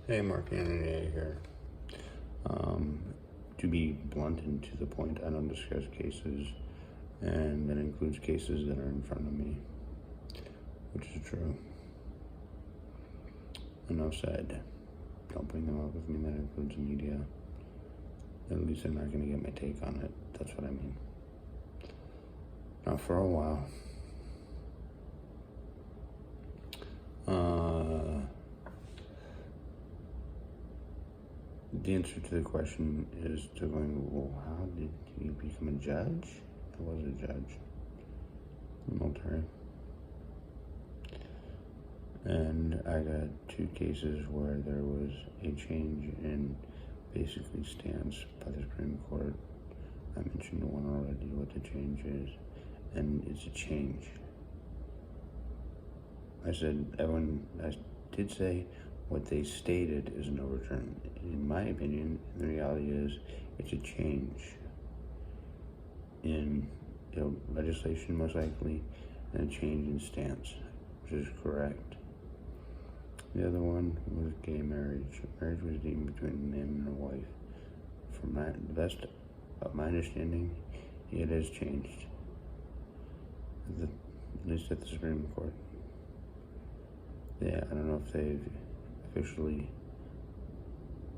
Hey, Mark Anthony here. To be blunt and to the point, I don't discuss cases, and that includes cases that are in front of me, which is true. Enough said. Don't bring them up with me. That includes media. At least I'm not going to get my take on it. That's what I mean. Now, for a while, the answer to the question is to going, well, how did you become a judge? I was a judge in the military. And I got two cases where there was a change in basically stance by the Supreme Court. I mentioned one already, what the change is, and it's a change. I did say what they stated is an overturn. In my opinion, the reality is it's a change in legislation, most likely, and a change in stance, which is correct. The other one was gay marriage. Marriage was deemed between a man and a wife. From the best of my understanding, it has changed, at least at the Supreme Court. Yeah, I don't know if they've officially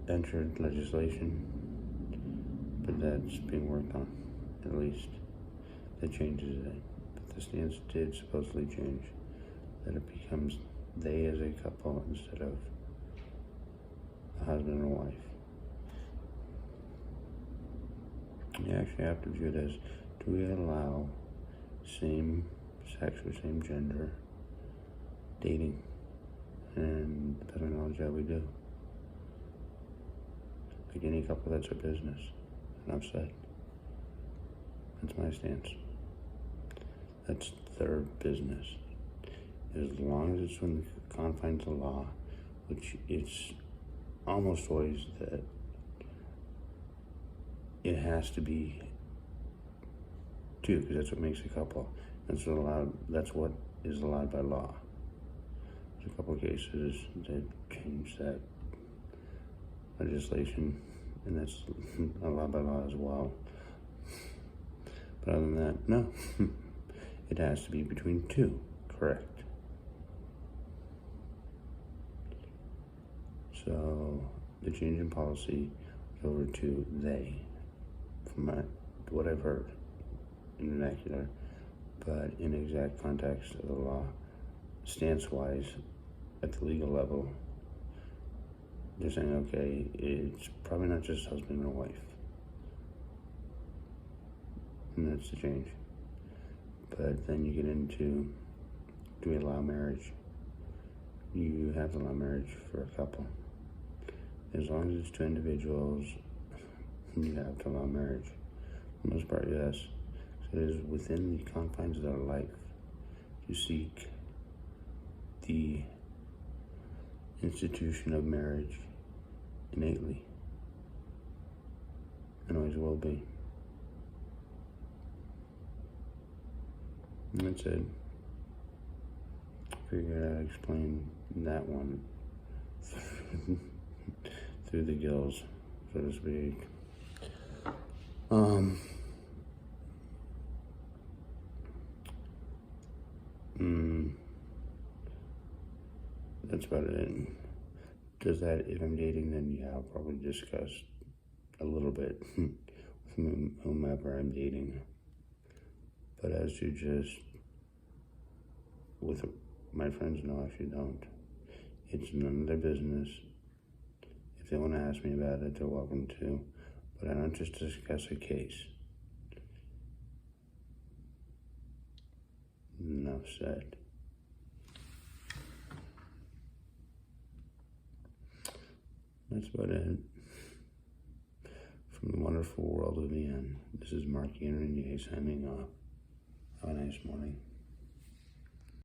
entered legislation, but that's being worked on, at least. That changes it. But the stance did supposedly change, that it becomes they as a couple instead of a husband and a wife. You actually have to view it as, do we allow same sex or same gender dating? And the better knowledge that we do. Like any couple, that's their business. Enough said. That's my stance. That's their business. As long as it's within the confines of the law, which it's almost always that it has to be two, because that's what makes a couple. That's what is allowed by law. There's a couple of cases that change that legislation, and that's allowed by law as well. But other than that, no. It has to be between two, correct. So the change in policy is over to they, from what I've heard in vernacular, but in exact context of the law, stance-wise, at the legal level, they're saying, okay, it's probably not just husband and wife. And that's the change. But then you get into, do we allow marriage? You have to allow marriage for a couple. As long as it's two individuals, you have to allow marriage. For the most part, yes. So it is within the confines of their life to seek the institution of marriage innately, and always will be. And that's it. Figured I'd explain that one through the gills, so to speak. That's about it. Does that, if I'm dating, then yeah, I'll probably discuss a little bit with whomever I'm dating. But as to just with my friends, no, I actually don't. It's none of their business. If they want to ask me about it, they're welcome to. But I don't just discuss a case. Enough said. That's about it. From the wonderful world of the end, this is Mark Henry signing off. Have a nice morning.